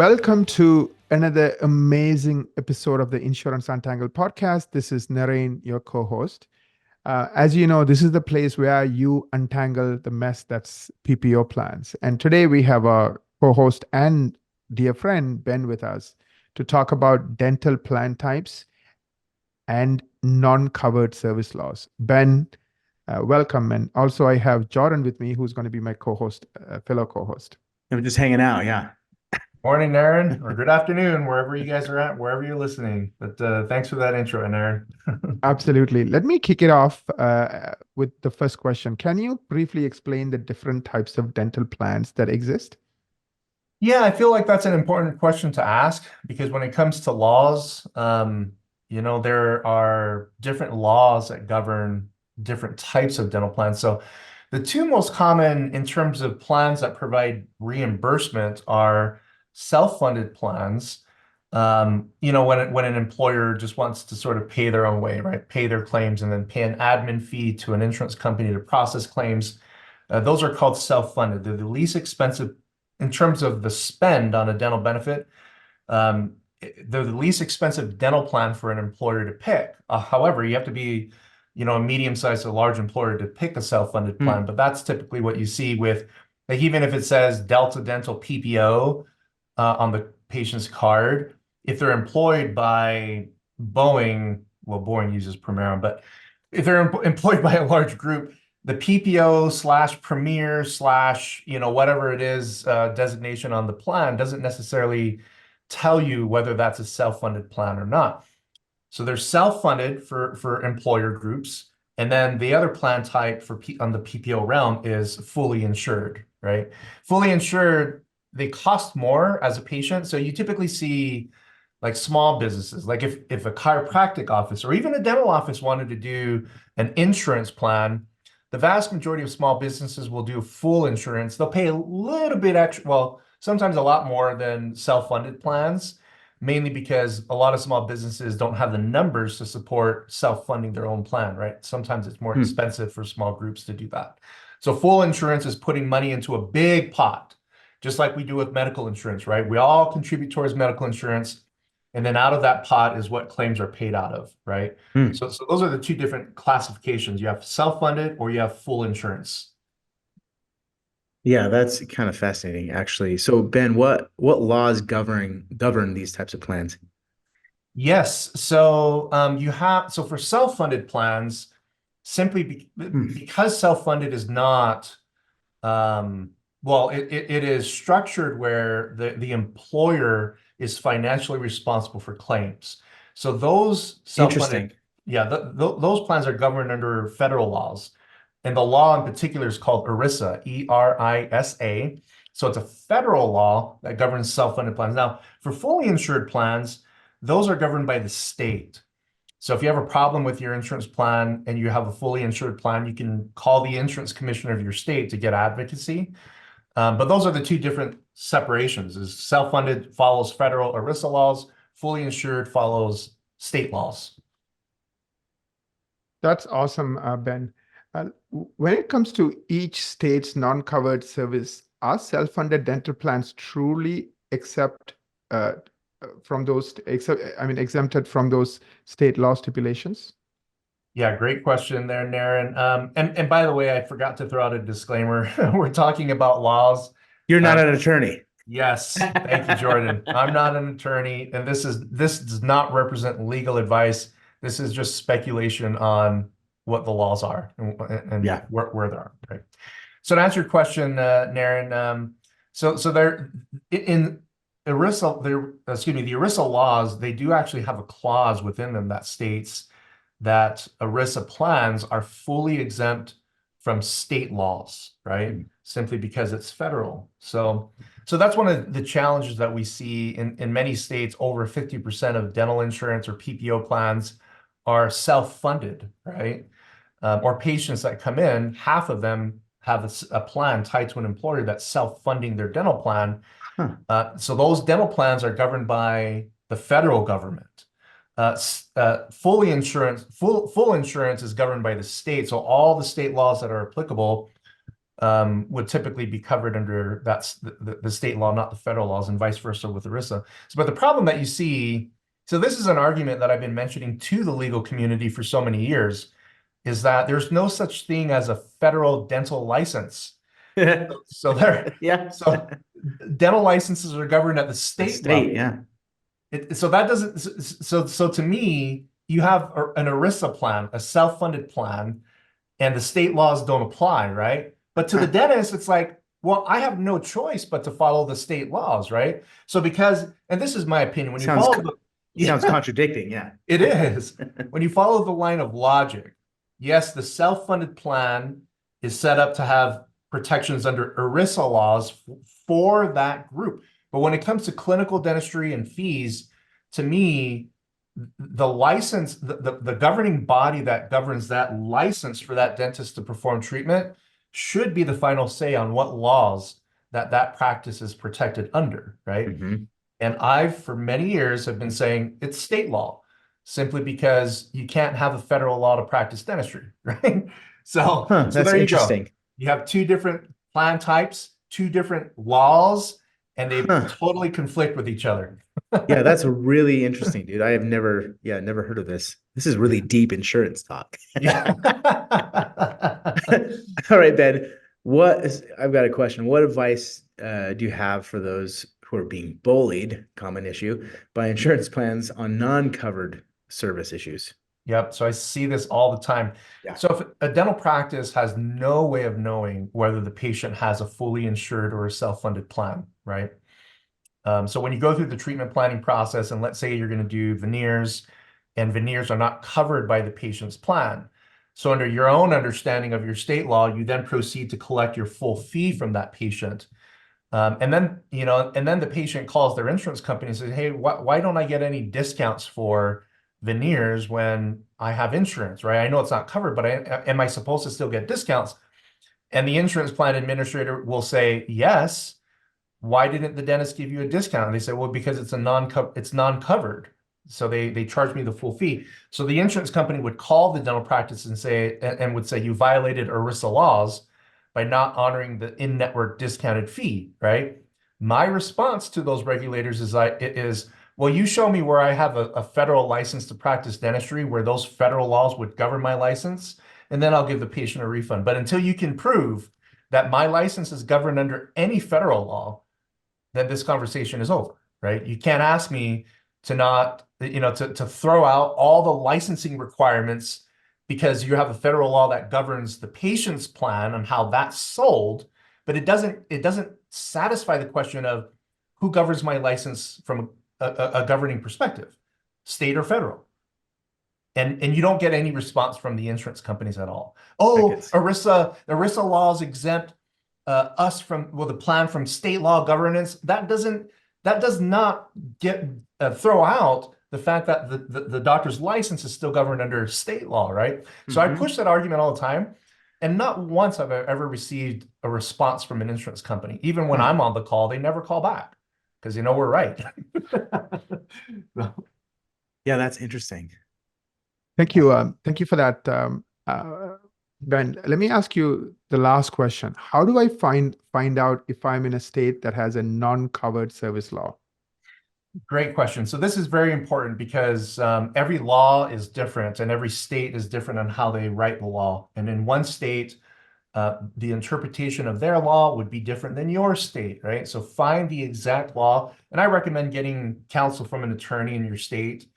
Welcome to another amazing episode of the Insurance Untangled Podcast. This is Narain, your co-host. As you know, this is the place where you untangle the mess that's PPO plans. And today we have our co-host and dear friend, Ben, with us to talk about dental plan types and non-covered service laws. Ben, welcome. And also I have Jordan with me, who's going to be my co-host, fellow co-host. I'm just hanging out, yeah. Morning, Naren, or good afternoon, wherever you guys are at, wherever you're listening. But thanks for that intro, Naren. Absolutely. Let me kick it off with the first question. Can you briefly explain the different types of dental plans that exist? Yeah, I feel like that's an important question to ask because when it comes to laws, there are different laws that govern different types of dental plans. So the two most common in terms of plans that provide reimbursement are self-funded plans. When an employer just wants to sort of pay their own way, right? Pay their claims and then pay an admin fee to an insurance company to process claims. Those are called self-funded. They're the least expensive in terms of the spend on a dental benefit. They're the least expensive dental plan for an employer to pick. However, you have to be, a medium-sized or large employer to pick a self-funded plan. But that's typically what you see with, like, even if it says Delta Dental PPO on the patient's card, if they're employed by Boeing, well, Boeing uses Premera, but if they're employed by a large group, the PPO / Premier / whatever it is designation on the plan doesn't necessarily tell you whether that's a self-funded plan or not. So they're self-funded for employer groups, and then the other plan type on the PPO realm is fully insured, right? Fully insured, they cost more as a patient. So you typically see like small businesses, like if a chiropractic office or even a dental office wanted to do an insurance plan, the vast majority of small businesses will do full insurance. They'll pay a little bit extra, well, sometimes a lot more than self-funded plans, mainly because a lot of small businesses don't have the numbers to support self-funding their own plan, right? Sometimes it's more expensive for small groups to do that. So full insurance is putting money into a big pot, just like we do with medical insurance, right? We all contribute towards medical insurance, and then out of that pot is what claims are paid out of, right? So those are the two different classifications. You have self-funded or you have full insurance. Yeah, that's kind of fascinating, actually. So, Ben, what laws govern these types of plans? Yes. So for self-funded plans, simply because self-funded is not it is structured where the employer is financially responsible for claims. So those self-funded, those plans are governed under federal laws. And the law in particular is called ERISA, ERISA. So it's a federal law that governs self-funded plans. Now, for fully insured plans, those are governed by the state. So if you have a problem with your insurance plan and you have a fully insured plan, you can call the insurance commissioner of your state to get advocacy. But those are the two different separations. Is self-funded follows federal ERISA laws, fully insured follows state laws. That's awesome, Ben. When it comes to each state's non-covered service, are self-funded dental plans truly exempted from those state law stipulations? Yeah, great question there, Naren. And by the way, I forgot to throw out a disclaimer. We're talking about laws. You're not an attorney. Yes, thank you, Jordan. I'm not an attorney, and this does not represent legal advice. This is just speculation on what the laws are and where they are. Right. So to answer your question, Naren, so there in ERISA, the ERISA laws, they do actually have a clause within them that states that ERISA plans are fully exempt from state laws, right? Simply because it's federal. So that's one of the challenges that we see in many states. Over 50% of dental insurance or PPO plans are self-funded, right? Or patients that come in, half of them have a plan tied to an employer that's self-funding their dental plan. So those dental plans are governed by the federal government. Full insurance is governed by the state. So all the state laws that are applicable would typically be covered under that's the state law, not the federal laws, and vice versa with ERISA. So, but the problem that you see, so this is an argument that I've been mentioning to the legal community for so many years, is that there's no such thing as a federal dental license. So there, Yeah. so dental licenses are governed at the The state level. state, yeah. So that doesn't, so to me, you have an ERISA plan, a self-funded plan, and the state laws don't apply, right? But to the dentist, it's like, well, I have no choice but to follow the state laws, right? So because, and this is my opinion, when you Sounds follow Sounds contradicting, yeah. it is. When you follow the line of logic, yes, the self-funded plan is set up to have protections under ERISA laws for that group. But when it comes to clinical dentistry and fees, to me, the license, the governing body that governs that license for that dentist to perform treatment should be the final say on what laws that practice is protected under, right? Mhm. And I've, for many years, have been saying it's state law, simply because you can't have a federal law to practice dentistry, right? So, Huh, so that's there you interesting. go. You have two different plan types, two different laws, and they Huh. totally conflict with each other. Yeah, that's really interesting, dude. I have never heard of this. This is really deep insurance talk. Yeah. All right, Ben. I've got a question. What advice do you have for those who are being bullied, common issue, by insurance plans on non-covered service issues? Yep. So I see this all the time. Yeah. So if a dental practice has no way of knowing whether the patient has a fully insured or a self-funded plan, right? So when you go through the treatment planning process, and let's say you're going to do veneers, and veneers are not covered by the patient's plan. So under your own understanding of your state law, you then proceed to collect your full fee from that patient. And then the patient calls their insurance company and says, hey, why don't I get any discounts for veneers when I have insurance, right? I know it's not covered, but am I supposed to still get discounts? And the insurance plan administrator will say, yes. Why didn't the dentist give you a discount? And they say, well, because it's non-covered. So they charge me the full fee. So the insurance company would call the dental practice and would say, you violated ERISA laws by not honoring the in-network discounted fee, right? My response to those regulators is, well, you show me where I have a federal license to practice dentistry where those federal laws would govern my license, and then I'll give the patient a refund. But until you can prove that my license is governed under any federal law, then this conversation is over, right? You can't ask me to not, to throw out all the licensing requirements because you have a federal law that governs the patient's plan and how that's sold, but it doesn't satisfy the question of who governs my license from a governing perspective, state or federal. And you don't get any response from the insurance companies at all. Oh, ERISA laws exempt us from, well, the plan from state law governance. That does not throw out the fact that the doctor's license is still governed under state law, right? So I push that argument all the time, and not once have I ever received a response from an insurance company. Even when I'm on the call, they never call back because they know we're right. Yeah, that's interesting. Thank you. Thank you for that, Ben. Let me ask you the last question. How do I find out if I'm in a state that has a non-covered service law? Great question. So this is very important because every law is different and every state is different on how they write the law. And in one state, the interpretation of their law would be different than your state, right? So find the exact law. And I recommend getting counsel from an attorney in your state,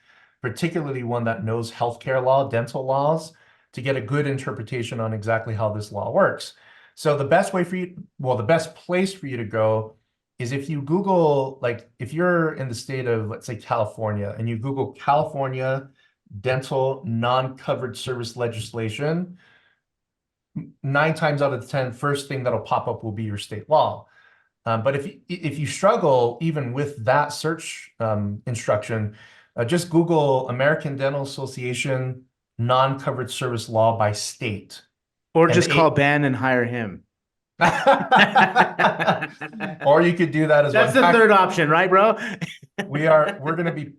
particularly one that knows healthcare law, dental laws, to get a good interpretation on exactly how this law works. So the best place for you to go is if you Google, like if you're in the state of, let's say, California, and you Google California dental non-covered service legislation, 9 times out of 10, first thing that'll pop up will be your state law. But if you struggle even with that search instruction, just Google American Dental Association non-covered service law by state. Or just call Ben and hire him. Or you could do that as well. That's the third option, right, bro? We're gonna be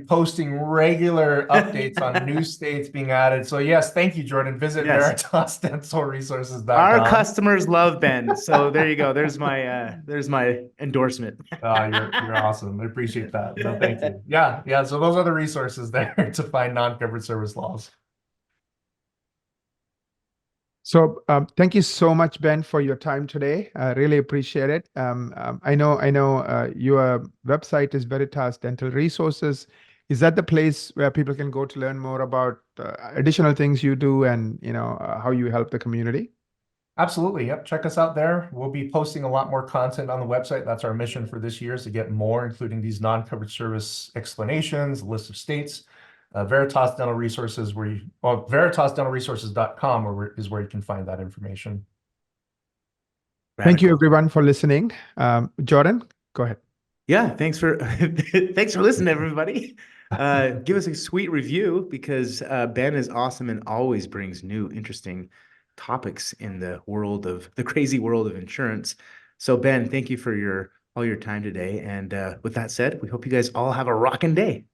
posting regular updates on new states being added. So yes, thank you, Jordan. Visit Yes. veritasdentalresources.com. Our customers love Ben. So there you go. There's my endorsement. You're awesome. I appreciate that. No, thank you. Yeah. So those are the resources there to find non-covered service laws. So thank you so much, Ben, for your time today. I really appreciate it. I know your website is Veritas Dental Resources. Is that the place where people can go to learn more about additional things you do and how you help the community? Absolutely. Yep. Check us out there. We'll be posting a lot more content on the website. That's our mission for this year, is to get more, including these non-covered service explanations, list of states. Veritas Dental Resources, veritasdentalresources.com is where you can find that information. Thank you, everyone, for listening. Jordan, go ahead. Yeah, thanks for listening, everybody. Give us a sweet review, because Ben is awesome and always brings new, interesting topics in the crazy world of insurance. So Ben, thank you for all your time today. And with that said, we hope you guys all have a rocking day.